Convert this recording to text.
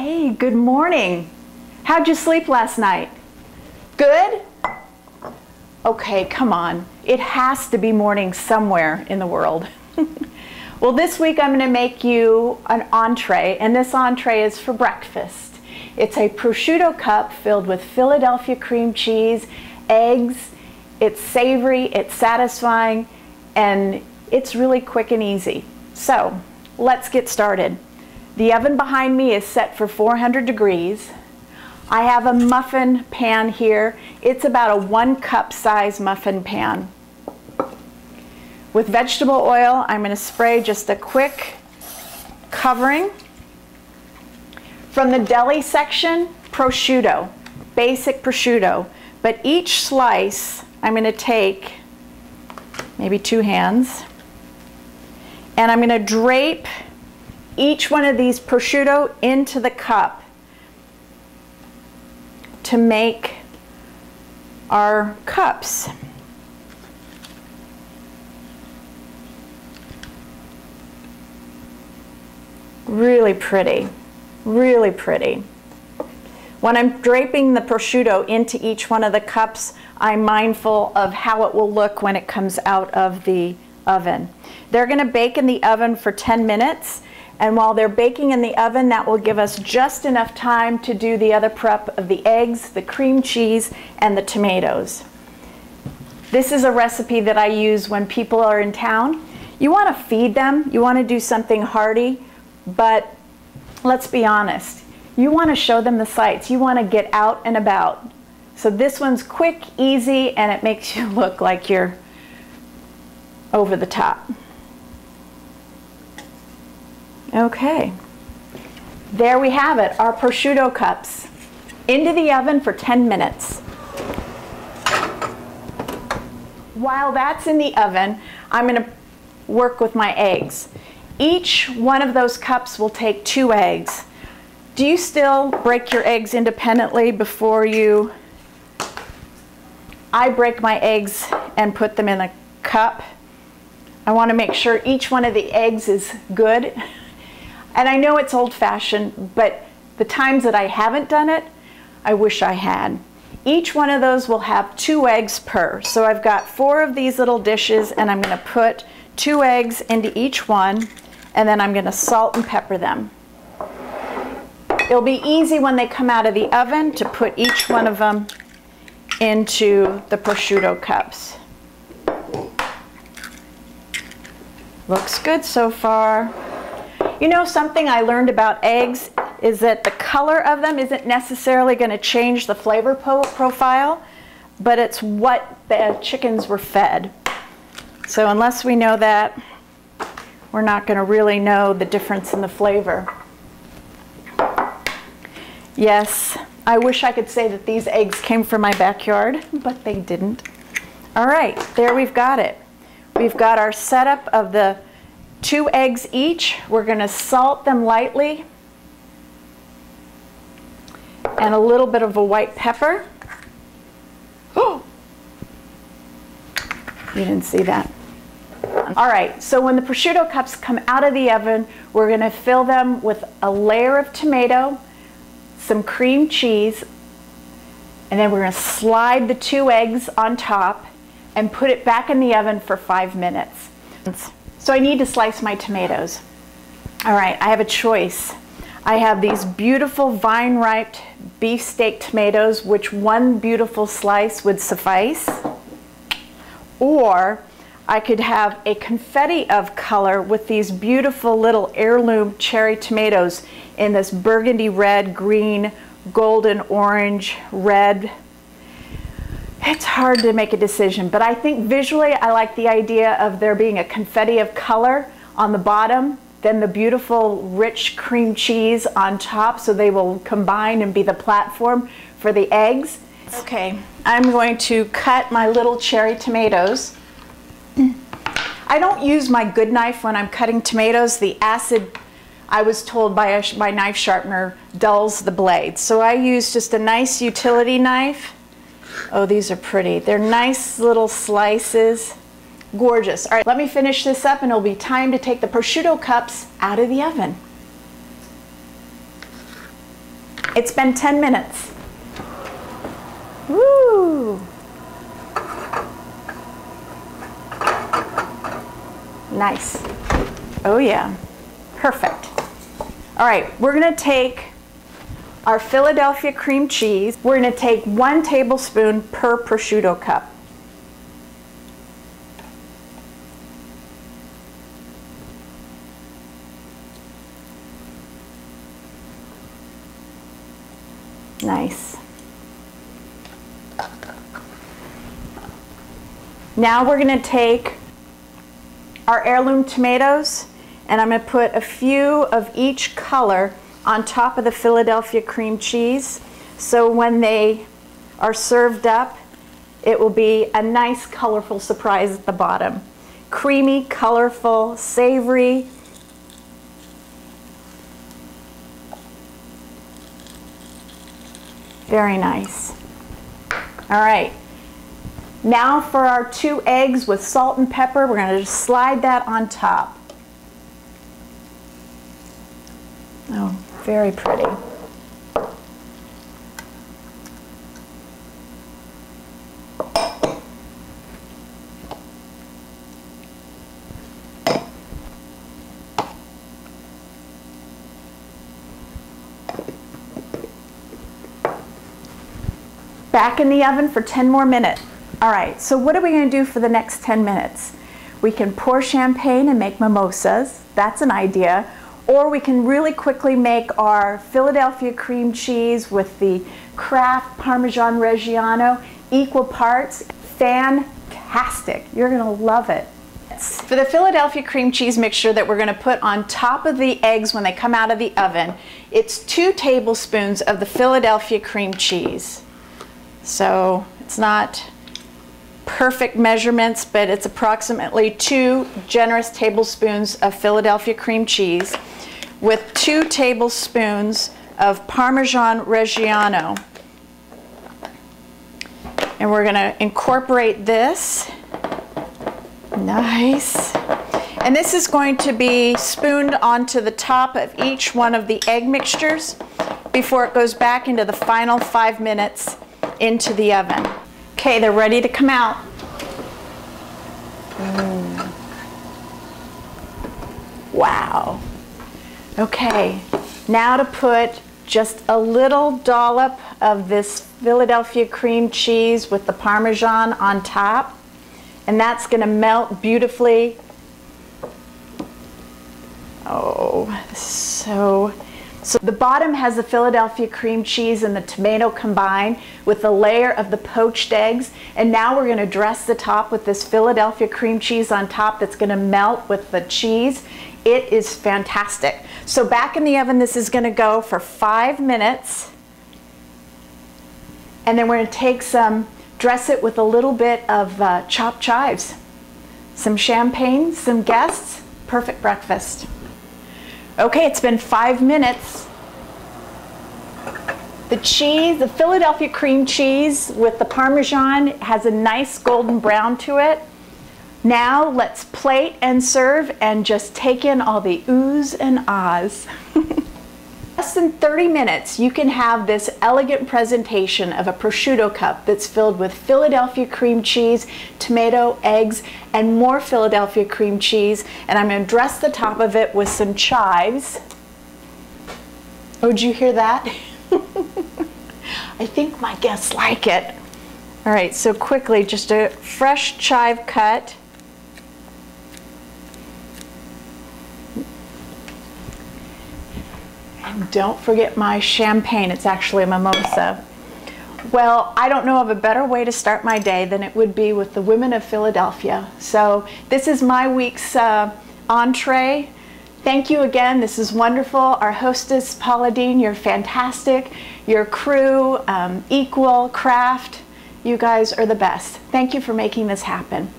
Hey, good morning. How'd you sleep last night? Good? Okay, come on. It has to be morning somewhere in the world. Well, this week I'm going to make you an entree, and this entree is for breakfast. It's a prosciutto cup filled with Philadelphia cream cheese, eggs. It's savory, it's satisfying, and it's really quick and easy. So, let's get started. The oven behind me is set for 400 degrees. I have a muffin pan here. It's about a 1 cup size muffin pan. With vegetable oil, I'm going to spray just a quick covering. From the deli section, prosciutto, basic prosciutto. But each slice, I'm going to take maybe 2 hands, and I'm going to drape each one of these prosciutto into the cup to make our cups. Really pretty, really pretty. When I'm draping the prosciutto into each one of the cups, I'm mindful of how it will look when it comes out of the oven. They're going to bake in the oven for 10 minutes, and while they're baking in the oven, that will give us just enough time to do the other prep of the eggs, the cream cheese, and the tomatoes. This is a recipe that I use when people are in town. You want to feed them, you want to do something hearty, but let's be honest, you want to show them the sights, you want to get out and about. So this one's quick, easy, and it makes you look like you're over the top. Okay, there we have it, our prosciutto cups. Into the oven for 10 minutes. While that's in the oven, I'm going to work with my eggs. Each one of those cups will take 2 eggs. Do you still break your eggs independently before you? I break my eggs and put them in a cup. I want to make sure each one of the eggs is good. And I know it's old-fashioned, but the times that I haven't done it, I wish I had. Each one of those will have 2 eggs per. So I've got 4 of these little dishes, and I'm going to put 2 eggs into each one, and then I'm going to salt and pepper them. It'll be easy when they come out of the oven to put each one of them into the prosciutto cups. Looks good so far. You know, something I learned about eggs is that the color of them isn't necessarily going to change the flavor profile, but it's what the chickens were fed. So unless we know that, we're not going to really know the difference in the flavor. Yes, I wish I could say that these eggs came from my backyard, but they didn't. All right, there we've got it. We've got our setup of the 2 eggs each. We're going to salt them lightly, and a little bit of a white pepper. Oh, you didn't see that. All right, so when the prosciutto cups come out of the oven, we're going to fill them with a layer of tomato, some cream cheese, and then we're going to slide the 2 eggs on top and put it back in the oven for 5 minutes. So I need to slice my tomatoes. All right, I have a choice. I have these beautiful vine-ripe beefsteak tomatoes, which 1 beautiful slice would suffice. Or I could have a confetti of color with these beautiful little heirloom cherry tomatoes in this burgundy red, green, golden, orange, red. It's hard to make a decision, but I think visually I like the idea of there being a confetti of color on the bottom, then the beautiful rich cream cheese on top, so they will combine and be the platform for the eggs. Okay, I'm going to cut my little cherry tomatoes. I don't use my good knife when I'm cutting tomatoes. The acid, I was told by my knife sharpener, dulls the blade. So I use just a nice utility knife. Oh, these are pretty. They're nice little slices. Gorgeous. All right, let me finish this up and it'll be time to take the prosciutto cups out of the oven. It's been 10 minutes. Woo! Nice. Oh yeah, perfect. All right, we're gonna take our Philadelphia cream cheese. We're gonna take 1 tablespoon per prosciutto cup. Nice. Now we're gonna take our heirloom tomatoes, and I'm going to put a few of each color on top of the Philadelphia cream cheese, so when they are served up, it will be a nice colorful surprise at the bottom. Creamy, colorful, savory. Very nice. All right. Now for our 2 eggs with salt and pepper, we're going to just slide that on top. Oh, very pretty. Back in the oven for 10 more minutes. All right, so what are we going to do for the next 10 minutes? We can pour champagne and make mimosas. That's an idea. Or we can really quickly make our Philadelphia cream cheese with the Kraft Parmesan Reggiano, equal parts. Fantastic. You're going to love it. For the Philadelphia cream cheese mixture that we're going to put on top of the eggs when they come out of the oven, it's 2 tablespoons of the Philadelphia cream cheese. So it's not perfect measurements, but it's approximately 2 generous tablespoons of Philadelphia cream cheese with 2 tablespoons of Parmesan Reggiano. And we're going to incorporate this. Nice. And this is going to be spooned onto the top of each one of the egg mixtures before it goes back into the final 5 minutes into the oven. Okay, they're ready to come out. Wow. Okay, now to put just a little dollop of this Philadelphia cream cheese with the Parmesan on top, and that's going to melt beautifully. Oh, so the bottom has the Philadelphia cream cheese and the tomato combined with the layer of the poached eggs, and now we're going to dress the top with this Philadelphia cream cheese on top that's going to melt with the cheese. It is fantastic. So back in the oven, this is going to go for 5 minutes, and then we're going to take some, dress it with a little bit of chopped chives, some champagne, some guests, perfect breakfast. Okay, it's been 5 minutes. The cheese, the Philadelphia cream cheese with the Parmesan has a nice golden brown to it. Now let's plate and serve and just take in all the oohs and ahs. Less than 30 minutes, you can have this elegant presentation of a prosciutto cup that's filled with Philadelphia cream cheese, tomato, eggs, and more Philadelphia cream cheese. And I'm going to dress the top of it with some chives. Oh, did you hear that? I think my guests like it. All right, so quickly, just a fresh chive cut. And don't forget my champagne. It's actually a mimosa. Well, I don't know of a better way to start my day than it would be with the women of Philadelphia. So this is my week's entree. Thank you again. This is wonderful. Our hostess, Paula Dean, you're fantastic. Your crew, Equal, Kraft, you guys are the best. Thank you for making this happen.